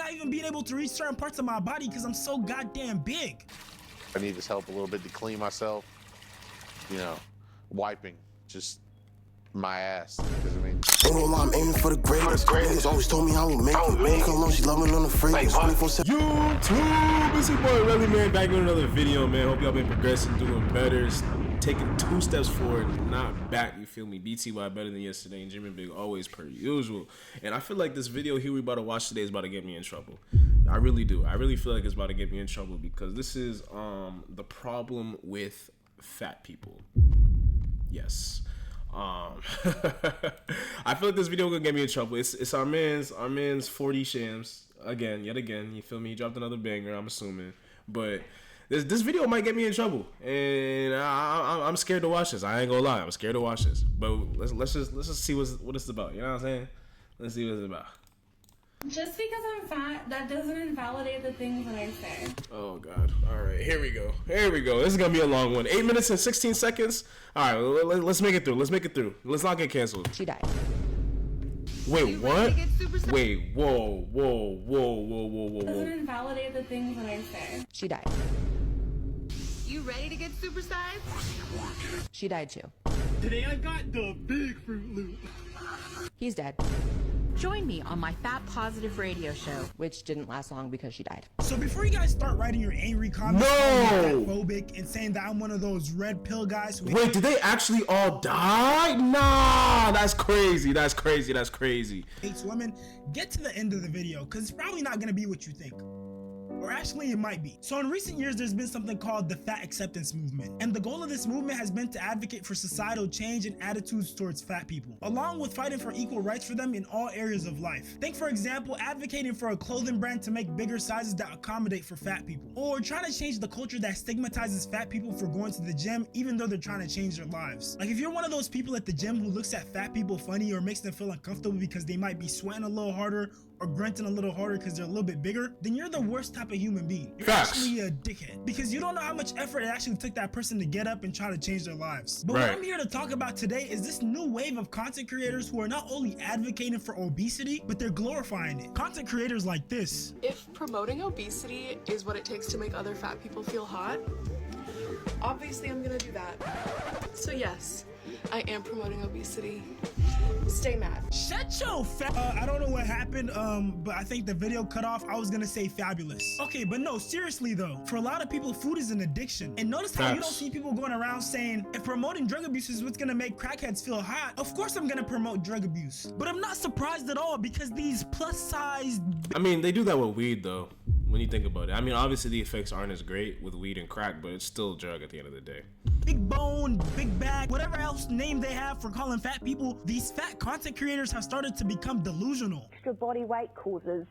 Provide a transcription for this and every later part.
not even being able to reach certain parts of my body because I'm so goddamn big. I need this help a little bit to clean myself. You know, wiping just my ass. Because I mean, ain't gonna lie, I'm aiming for the greatest. Niggas always told me I would make it. Make her alone, she loving on the phrase. YouTube, it's your boy Relly, man, back with another video, man. Hope y'all been progressing, doing better, taking 2 steps forward, not back. You feel me? BTY better than yesterday, and Jimmy Big always per usual. And I feel like this video here we about to watch today is about to get me in trouble. I really do. I really feel like it's about to get me in trouble because this is the problem with fat people. Yes. I feel like this video gonna get me in trouble. It's our man's 40 Shams yet again. You feel me? He dropped another banger, I'm assuming, but this video might get me in trouble, and I'm scared to watch this. I ain't gonna lie, I'm scared to watch this. But let's just see what it's about. You know what I'm saying? Let's see what it's about. Just because I'm fat, that doesn't invalidate the things that I say. Oh God! All right, here we go. This is gonna be a long one. 8 minutes and 16 seconds. All right, let's make it through. Let's not get canceled. She died. Wait, what? Wait, whoa. Doesn't invalidate the things that I say. She died. You ready to get supersized? She died too. Today I got the big Fruit Loop. He's dead. Join me on my Fat Positive radio show, Which didn't last long because she died. So before you guys start writing your angry comments, phobic and saying that I'm one of those red pill guys who Wait, did they actually all die? Nah, that's crazy. hates women, get to the end of the video because it's probably not gonna be what you think. Or actually it might be. So in recent years there's been something called the fat acceptance movement, and the goal of this movement has been to advocate for societal change and attitudes towards fat people, along with fighting for equal rights for them in all areas of life. Think for example advocating for a clothing brand to make bigger sizes that accommodate for fat people, or trying to change the culture that stigmatizes fat people for going to the gym even though they're trying to change their lives. Like if you're one of those people at the gym who looks at fat people funny or makes them feel uncomfortable because they might be sweating a little harder or grunting a little harder because they're a little bit bigger, then you're the worst type of human being. You're actually a dickhead because you don't know how much effort it actually took that person to get up and try to change their lives. But what I'm here to talk about today is this new wave of content creators who are not only advocating for obesity, but they're glorifying it. Content creators like this. If promoting obesity is what it takes to make other fat people feel hot, obviously I'm gonna do that. So yes, I am promoting obesity. Stay mad. Shut your I don't know what happened, but I think the video cut off. I was gonna say fabulous. Okay, but no, seriously though, for a lot of people, food is an addiction. And notice how you don't see people going around saying, if promoting drug abuse is what's gonna make crackheads feel hot, of course I'm gonna promote drug abuse. But I'm not surprised at all because these plus sized... I mean, they do that with weed though, when you think about it. I mean, obviously the effects aren't as great with weed and crack, but it's still a drug at the end of the day. Big bone, big bag, whatever else name they have for calling fat people, these fat content creators have started to become delusional. Extra body weight causes,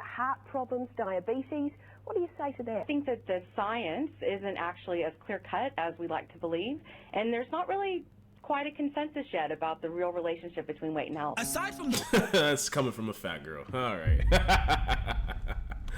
heart problems, diabetes. What do you say to that? I think that the science isn't actually as clear-cut as we like to believe, and there's not really quite a consensus yet about the real relationship between weight and health. Aside from the That's coming from a fat girl. All right.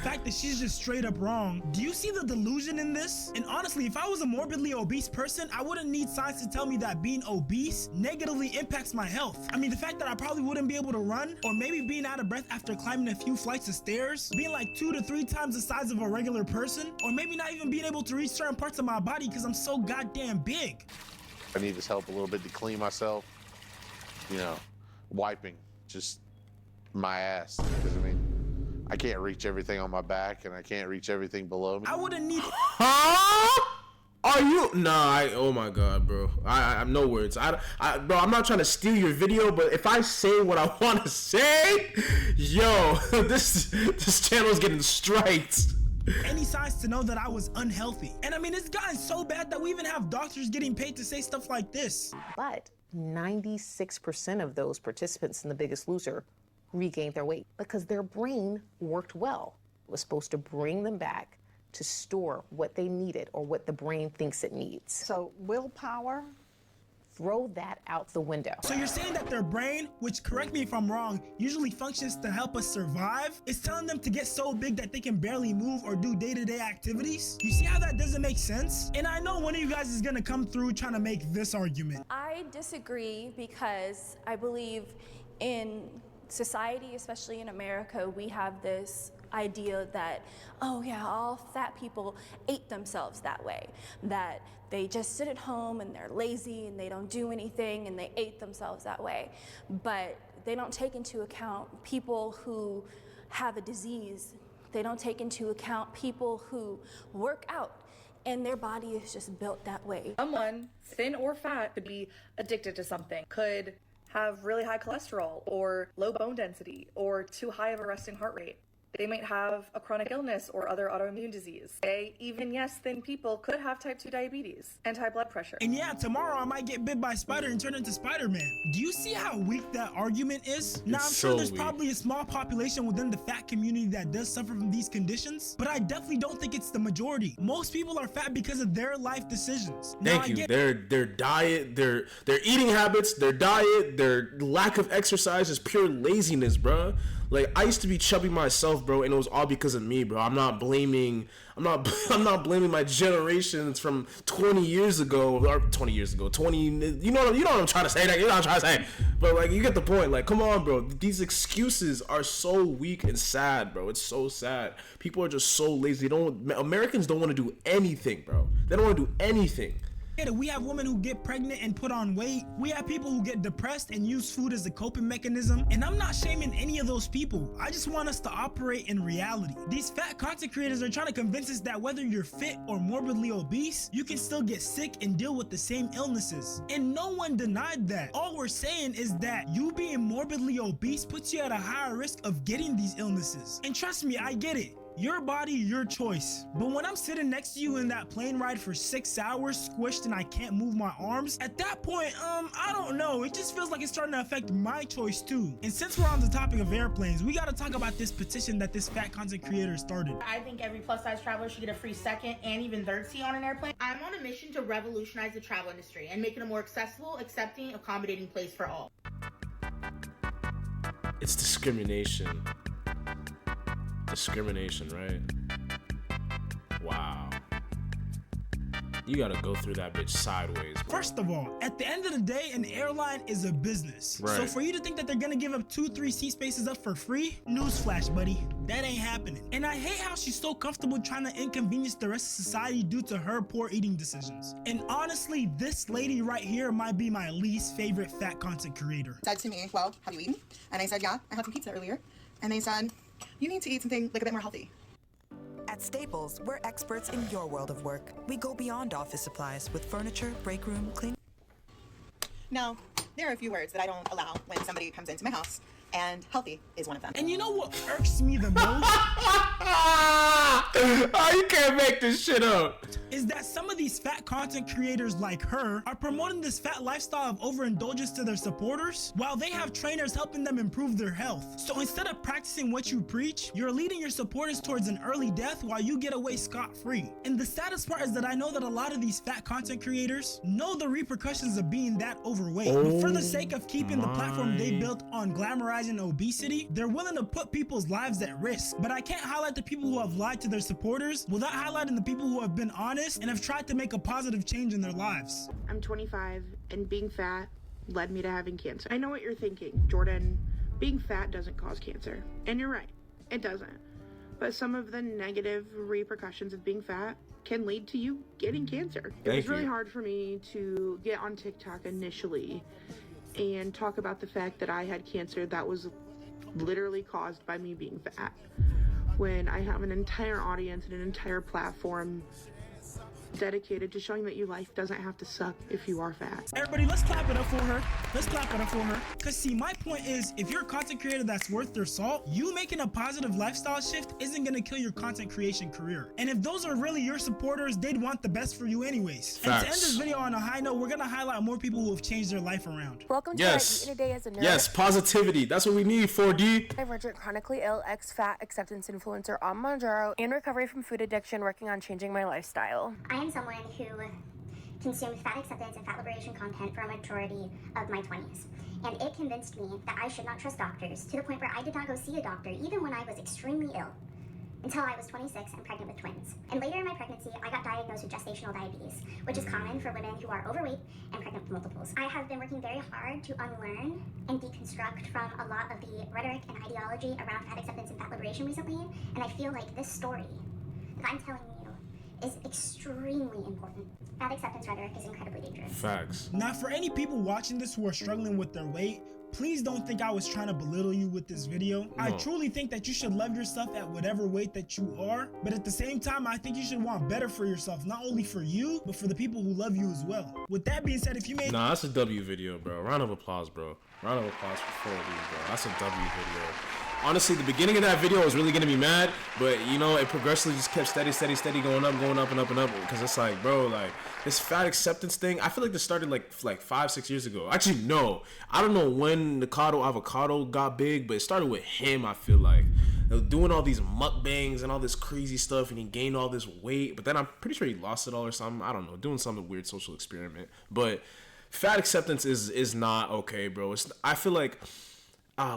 fact that she's just straight up wrong, do you see the delusion in this? And honestly, if I was a morbidly obese person, I wouldn't need science to tell me that being obese negatively impacts my health. I mean, the fact that I probably wouldn't be able to run, or maybe being out of breath after climbing a few flights of stairs, being like 2 to 3 times the size of a regular person, or maybe not even being able to reach certain parts of my body because I'm so goddamn big. I need this help a little bit to clean myself. Wiping just my ass. Because I mean, I can't reach everything on my back, and I can't reach everything below me. I wouldn't need. Huh? Are you? Nah. Oh my God, bro. I have no words. Bro, I'm not trying to steal your video, but if I say what I want to say, yo, this channel is getting striked. Any signs to know that I was unhealthy. And I mean, it's gotten so bad that we even have doctors getting paid to say stuff like this. But 96% of those participants in The Biggest Loser regained their weight because their brain worked well. It was supposed to bring them back to store what they needed or what the brain thinks it needs. So willpower? Throw that out the window. So you're saying that their brain, which, correct me if I'm wrong, usually functions to help us survive, is telling them to get so big that they can barely move or do day-to-day activities? You see how that doesn't make sense? And I know one of you guys is gonna come through trying to make this argument. I disagree because I believe in society, especially in America, we have this idea that, oh yeah, all fat people ate themselves that way, that they just sit at home and they're lazy and they don't do anything and they ate themselves that way. But they don't take into account people who have a disease. They don't take into account people who work out and their body is just built that way. Someone, thin or fat, could be addicted to something, could have really high cholesterol or low bone density or too high of a resting heart rate. They might have a chronic illness or other autoimmune disease. Even yes, thin people could have type 2 diabetes and high blood pressure. And yeah, tomorrow I might get bit by a spider and turn into Spider-Man. Do you see how weak that argument is? Now, I'm sure there's probably a small population within the fat community that does suffer from these conditions, but I definitely don't think it's the majority. Most people are fat because of their life decisions. Thank you. Their diet, their eating habits, their diet, their lack of exercise is pure laziness, bro. Like, I used to be chubby myself, bro, and it was all because of me, bro. I'm not blaming my generations from 20 years ago, or 20 years ago, you know what I'm trying to say, you know what I'm trying to say. But like, you get the point. Like, come on, bro. These excuses are so weak and sad, bro. It's so sad. People are just so lazy. Americans don't want to do anything, bro. They don't want to do anything. We have women who get pregnant and put on weight. We have people who get depressed and use food as a coping mechanism. And I'm not shaming any of those people. I just want us to operate in reality. These fat content creators are trying to convince us that whether you're fit or morbidly obese, you can still get sick and deal with the same illnesses. And no one denied that. All we're saying is that you being morbidly obese puts you at a higher risk of getting these illnesses. And trust me, I get it. Your body, your choice. But when I'm sitting next to you in that plane ride for 6 hours, squished and I can't move my arms, at that point, I don't know. It just feels like it's starting to affect my choice too. And since we're on the topic of airplanes, we gotta talk about this petition that this fat content creator started. I think every plus size traveler should get a free second and even third seat on an airplane. I'm on a mission to revolutionize the travel industry and make it a more accessible, accepting, accommodating place for all. It's discrimination. Discrimination, right? Wow. You gotta go through that bitch sideways, bro. First of all, at the end of the day, an airline is a business. Right. So for you to think that they're gonna give up 2-3 seat spaces up for free, newsflash, buddy, that ain't happening. And I hate how she's so comfortable trying to inconvenience the rest of society due to her poor eating decisions. And honestly, this lady right here might be my least favorite fat content creator. Said to me, well, have you eaten? And I said, yeah, I had some pizza earlier. And they said, you need to eat something like a bit more healthy. At Staples, we're experts in your world of work. We go beyond office supplies with furniture, break room, clean. Now, there are a few words that I don't allow when somebody comes into my house, and healthy is one of them. And you know what irks me the most? Oh, you can't make this shit up. Is that some of these fat content creators like her are promoting this fat lifestyle of overindulgence to their supporters while they have trainers helping them improve their health. So instead of practicing what you preach, you're leading your supporters towards an early death while you get away scot-free. And the saddest part is that I know that a lot of these fat content creators know the repercussions of being that overweight. But for the sake of keeping the platform they built on glamorizing obesity, they're willing to put people's lives at risk. But I can't highlight the people who have lied to their supporters without highlighting the people who have been honest and have tried to make a positive change in their lives. I'm 25 and being fat led me to having cancer. I know what you're thinking, Jordan. Being fat doesn't cause cancer. And you're right, it doesn't. But some of the negative repercussions of being fat can lead to you getting cancer. It was really hard for me to get on TikTok initially and talk about the fact that I had cancer that was literally caused by me being fat, when I have an entire audience and an entire platform dedicated to showing that your life doesn't have to suck if you are fat. Everybody, let's clap it up for her. Let's clap it up for her. Because see, my point is, if you're a content creator that's worth their salt, you making a positive lifestyle shift isn't going to kill your content creation career. And if those are really your supporters, they'd want the best for you anyways. Facts. And to end this video on a high note, we're going to highlight more people who have changed their life around. Welcome to our Eat in a Day as a Nerd. Yes, positivity. That's what we need, 4D. Divergent, chronically ill, ex-fat acceptance influencer on Monjaro, in recovery from food addiction, working on changing my lifestyle. I am someone who consumed fat acceptance and fat liberation content for a majority of my 20s. And it convinced me that I should not trust doctors, to the point where I did not go see a doctor even when I was extremely ill. until I was 26 and pregnant with twins. And later in my pregnancy, I got diagnosed with gestational diabetes, which is common for women who are overweight and pregnant with multiples. I have been working very hard to unlearn and deconstruct from a lot of the rhetoric and ideology around fat acceptance and fat liberation recently, and I feel like this story that I'm telling you is extremely important. Fat acceptance rhetoric is incredibly dangerous. Facts. Now, for any people watching this who are struggling with their weight, please don't think I was trying to belittle you with this video. I truly think that you should love yourself at whatever weight that you are, but at the same time, I think you should want better for yourself, not only for you, but for the people who love you as well. With that being said, if you made— Nah, that's a W video, bro. Round of applause, bro. Round of applause for 4 of these, bro. That's a W video. Honestly, the beginning of that video I was really gonna be mad, but you know, it progressively just kept steady going up and up. Because it's like, bro, like this fat acceptance thing, I feel like this started like 5-6 years ago. Actually, no, I don't know when Nikocado Avocado got big, but it started with him. I feel like doing all these mukbangs and all this crazy stuff, and he gained all this weight, but then I'm pretty sure he lost it all or something. I don't know, doing some weird social experiment. But fat acceptance is not okay, bro. I feel like.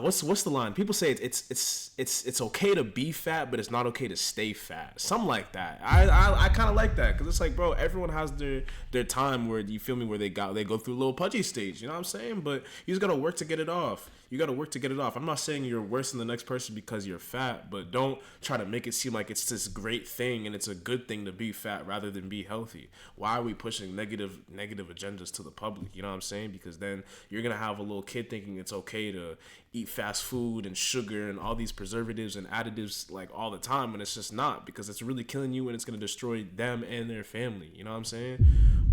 What's the line? People say it's okay to be fat, but it's not okay to stay fat. Something like that. I kind of like that, because it's like, bro, everyone has their time where, you feel me, where they go through a little pudgy stage. You know what I'm saying? But you just gotta work to get it off. You gotta work to get it off. I'm not saying you're worse than the next person because you're fat, but don't try to make it seem like it's this great thing and it's a good thing to be fat rather than be healthy. Why are we pushing negative agendas to the public? You know what I'm saying? Because then you're gonna have a little kid thinking it's okay to eat fast food and sugar and all these preservatives and additives like all the time, when it's just not, because it's really killing you and it's gonna destroy them and their family. You know what I'm saying?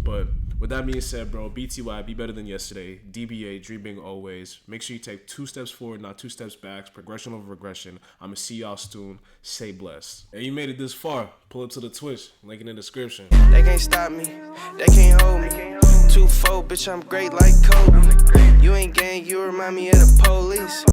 But with that being said, bro, BTY, be better than yesterday. DBA, dreaming always. Make sure you take 2 steps forward, not 2 steps back. Progression over regression. I'ma see y'all soon. Stay blessed. And you made it this far, pull up to the Twitch, link in the description. They can't stop me, they can't hold me. 2-4, bitch, I'm great like Kobe. You ain't gang, you remind me of the police.